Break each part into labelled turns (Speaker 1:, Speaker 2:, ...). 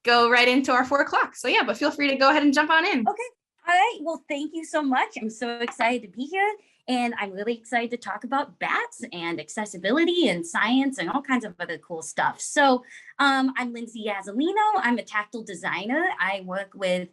Speaker 1: go right into our 4 o'clock. So yeah, but feel free to go ahead and jump on in.
Speaker 2: Okay. All right. Well, thank you so much. I'm so excited to be here. And I'm really excited to talk about bats and accessibility and science and all kinds of other cool stuff. So I'm Lindsay Yazzolino. I'm a tactile designer. I work with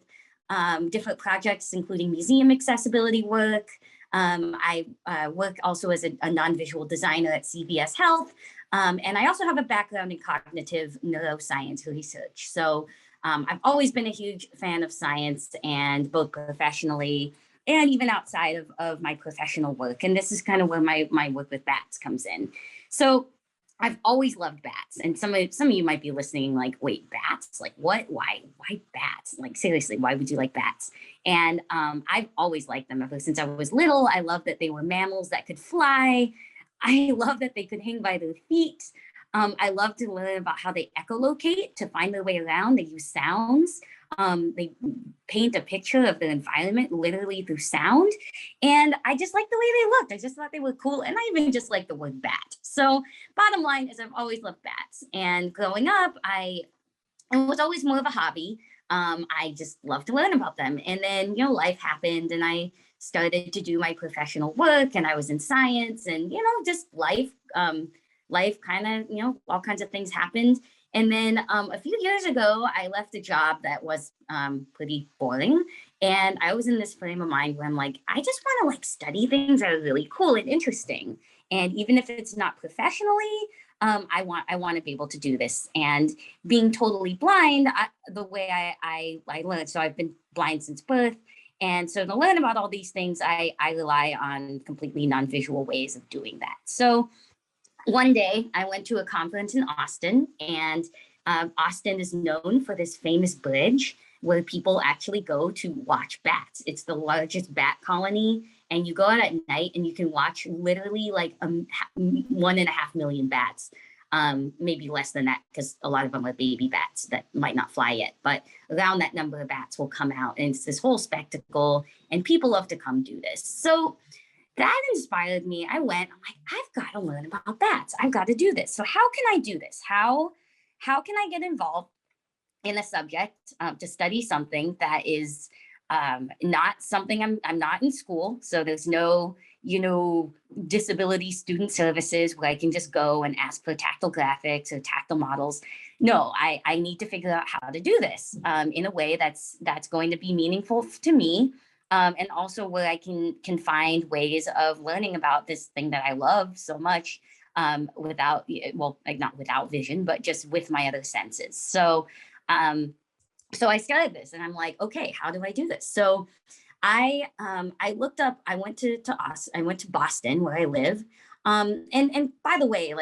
Speaker 2: different projects, including museum accessibility work. I work also as a non-visual designer at CVS Health. And I also have a background in cognitive neuroscience research. So I've always been a huge fan of science, and both professionally and even outside of my professional work. And this is kind of where my work with bats comes in. So I've always loved bats. And some of you might be listening like, wait, bats? Like what? Why bats? Like seriously, why would you like bats? And I've always liked them ever since I was little. I loved that they were mammals that could fly. I love that they could hang by their feet. I love to learn about how they echolocate to find their way around. They use sounds. They paint a picture of their environment literally through sound. And I just like the way they looked. I just thought they were cool. And I even just like the word bat. So bottom line is I've always loved bats. And growing up, it was always more of a hobby. I just loved to learn about them. And then, life happened and I started to do my professional work and I was in science and, just life kind of, all kinds of things happened. And then a few years ago, I left a job that was pretty boring. And I was in this frame of mind where I'm like, I just want to study things that are really cool and interesting. And even if it's not professionally, I want to be able to do this. And being totally blind, the way I learned, so I've been blind since birth. And so to learn about all these things, I rely on completely non-visual ways of doing that. So one day I went to a conference in Austin, and Austin is known for this famous bridge where people actually go to watch bats. It's the largest bat colony, and you go out at night and you can watch literally 1.5 million bats. Maybe less than that because a lot of them are baby bats that might not fly yet, but around that number of bats will come out, and it's this whole spectacle, and people love to come do this. So that inspired me. I went, I'm like, I've got to learn about bats. I've got to do this. So how can I do this? How can I get involved in a subject to study something that is not something I'm not in school. So there's no, disability student services where I can just go and ask for tactile graphics or tactile models. No, I need to figure out how to do this in a way that's going to be meaningful to me. And also where I can find ways of learning about this thing that I love so much not without vision, but just with my other senses. So I started this and I'm like, okay, how do I do this? So I looked up, I went to Boston where I live. And by the way,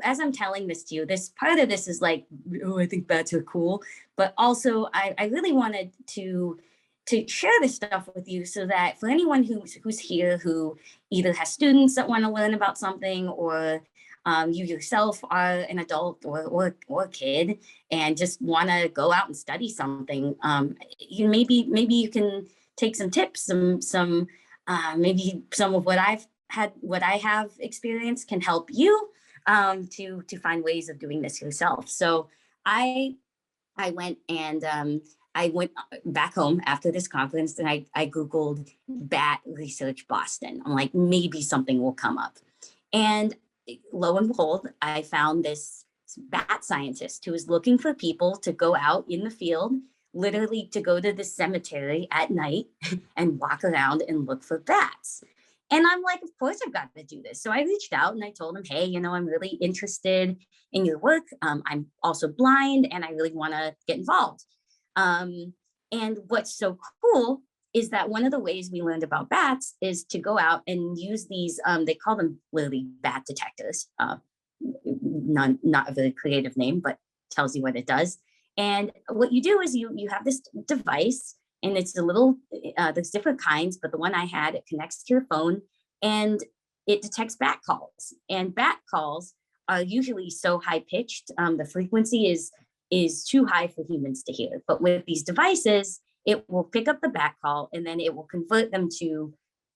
Speaker 2: as I'm telling this to you, this part of this is like, oh, I think bats are cool. But also I really wanted to share this stuff with you so that for anyone who's here who either has students that want to learn about something, or you yourself are an adult or a kid and just want to go out and study something, maybe you can take some tips, some maybe some of what I have experienced can help you to find ways of doing this yourself. So I went and I went back home after this conference and I Googled bat research Boston. I'm like, maybe something will come up. And lo and behold, I found this bat scientist who was looking for people to go out in the field, literally to go to the cemetery at night and walk around and look for bats. And I'm like, of course I've got to do this. So I reached out and I told him, hey, I'm really interested in your work. I'm also blind and I really want to get involved. And what's so cool is that one of the ways we learned about bats is to go out and use these, they call them literally bat detectors. Not a very creative name, but tells you what it does. And what you do is you have this device, and it's a little, there's different kinds, but the one I had, it connects to your phone and it detects bat calls. And bat calls are usually so high pitched, the frequency is too high for humans to hear. But with these devices, it will pick up the bat call and then it will convert them to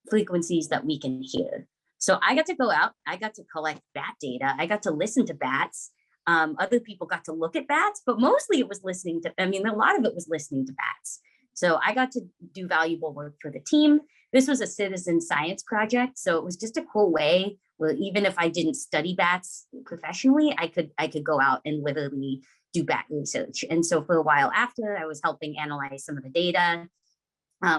Speaker 2: frequencies that we can hear. So I got to go out, I got to collect bat data, I got to listen to bats, Other people got to look at bats, but mostly it was listening to, a lot of it was listening to bats. So I got to do valuable work for the team. This was a citizen science project. So it was just a cool way where even if I didn't study bats professionally, I could go out and literally do bat research. And so for a while after, I was helping analyze some of the data.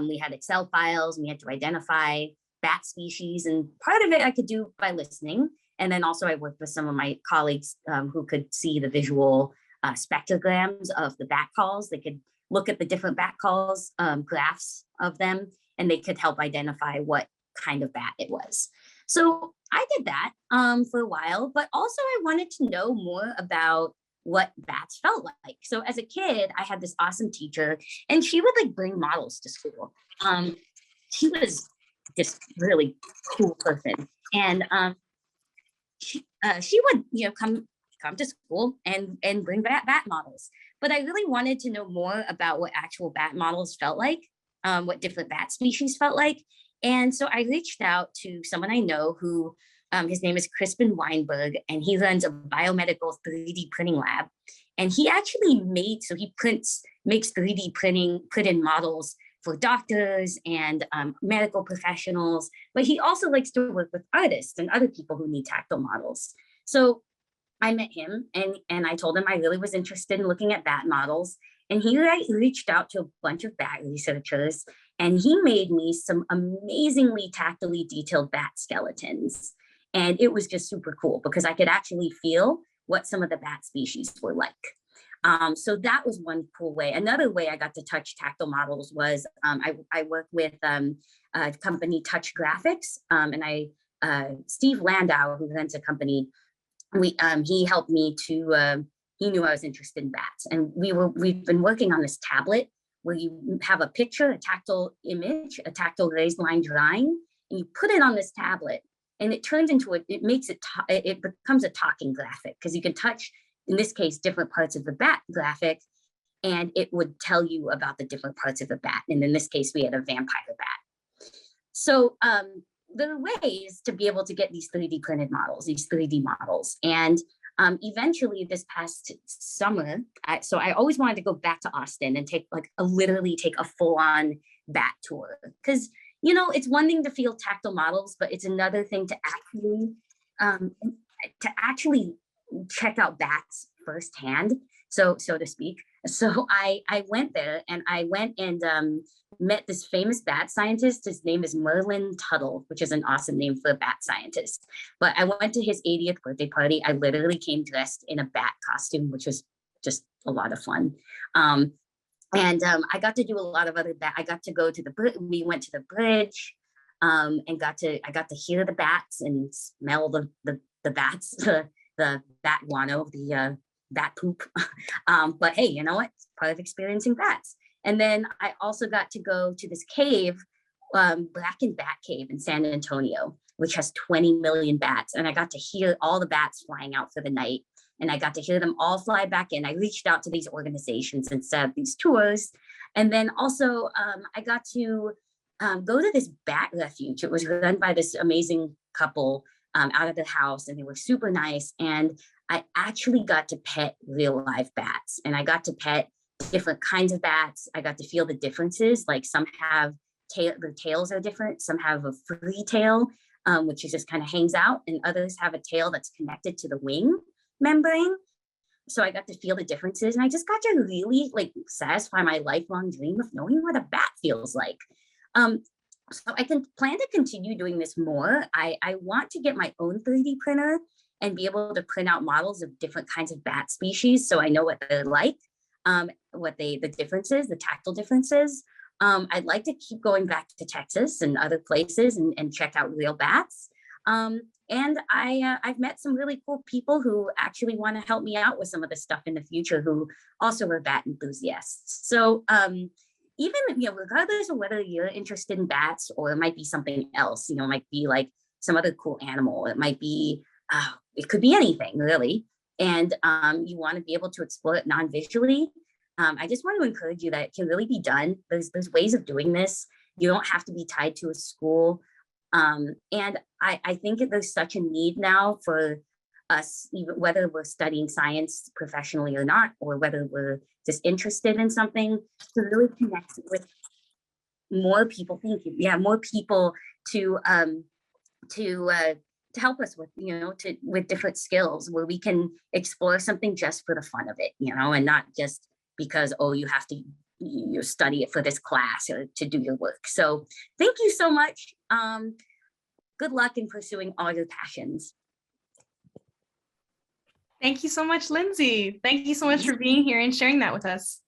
Speaker 2: We had Excel files, and we had to identify bat species, and part of it I could do by listening. And then also I worked with some of my colleagues who could see the visual spectrograms of the bat calls. They could look at the different bat calls, graphs of them, and they could help identify what kind of bat it was. So I did that for a while, but also I wanted to know more about what bats felt like. So as a kid, I had this awesome teacher, and she would like bring models to school. She was this really cool person, and she would come to school and bring bat models. But I really wanted to know more about what actual bat models felt like, what different bat species felt like. And so I reached out to someone I know who, his name is Crispin Weinberg, and he runs a biomedical 3D printing lab. And he actually makes 3D printed models for doctors and medical professionals, but he also likes to work with artists and other people who need tactile models. So I met him and I told him I really was interested in looking at bat models. And he reached out to a bunch of bat researchers, and he made me some amazingly tactily detailed bat skeletons. And it was just super cool because I could actually feel what some of the bat species were like. So that was one cool way. Another way I got to touch tactile models was I worked with a company, Touch Graphics, and Steve Landau, who runs a company, he helped me to, he knew I was interested in bats. And we've been working on this tablet where you have a picture, a tactile image, a tactile raised line drawing, and you put it on this tablet, and it turns into it becomes a talking graphic, because you can touch, in this case, different parts of the bat graphic, and it would tell you about the different parts of the bat. And in this case, we had a vampire bat. So there are ways to be able to get these 3D printed models, these 3D models. And eventually this past summer, so I always wanted to go back to Austin and literally take a full-on bat tour. Because, it's one thing to feel tactile models, but it's another thing to actually check out bats firsthand, so to speak. So I went there, and I went and met this famous bat scientist. His name is Merlin Tuttle, which is an awesome name for a bat scientist. But I went to his 80th birthday party. I literally came dressed in a bat costume, which was just a lot of fun. I got to do a lot of other bat. I got to go to we went to the bridge, and I got to hear the bats and smell the bats, the bat guano, the bat poop. But hey, you know what? It's part of experiencing bats. And then I also got to go to this cave, Blackened Bat Cave in San Antonio, which has 20 million bats. And I got to hear all the bats flying out for the night. And I got to hear them all fly back in. I reached out to these organizations and set up these tours. And then also I got to go to this bat refuge. It was run by this amazing couple out of the house, and they were super nice. And I actually got to pet real live bats, and I got to pet different kinds of bats. I got to feel the differences. Like some have their tails are different. Some have a free tail, which just kind of hangs out, and others have a tail that's connected to the wing membrane. So I got to feel the differences, and I just got to really satisfy my lifelong dream of knowing what a bat feels like. So I can plan to continue doing this more. I want to get my own 3D printer and be able to print out models of different kinds of bat species, so I know what they're like, the differences, the tactile differences. I'd like to keep going back to Texas and other places and check out real bats. And I've met some really cool people who actually want to help me out with some of this stuff in the future, who also are bat enthusiasts. So even, regardless of whether you're interested in bats or it might be something else, it might be like some other cool animal. It might be, it could be anything really. And you want to be able to explore it non-visually. I just want to encourage you that it can really be done. There's ways of doing this. You don't have to be tied to a school. And I think that there's such a need now for us, even whether we're studying science professionally or not, or whether we're just interested in something, to really connect with more people. Thank you. Yeah, more people to help us with, with different skills where we can explore something just for the fun of it, and not just because, oh, you have to you study it for this class or to do your work. So thank you so much. Good luck in pursuing all your passions.
Speaker 1: Thank you so much, Lindsay. Thank you so much for being here and sharing that with us.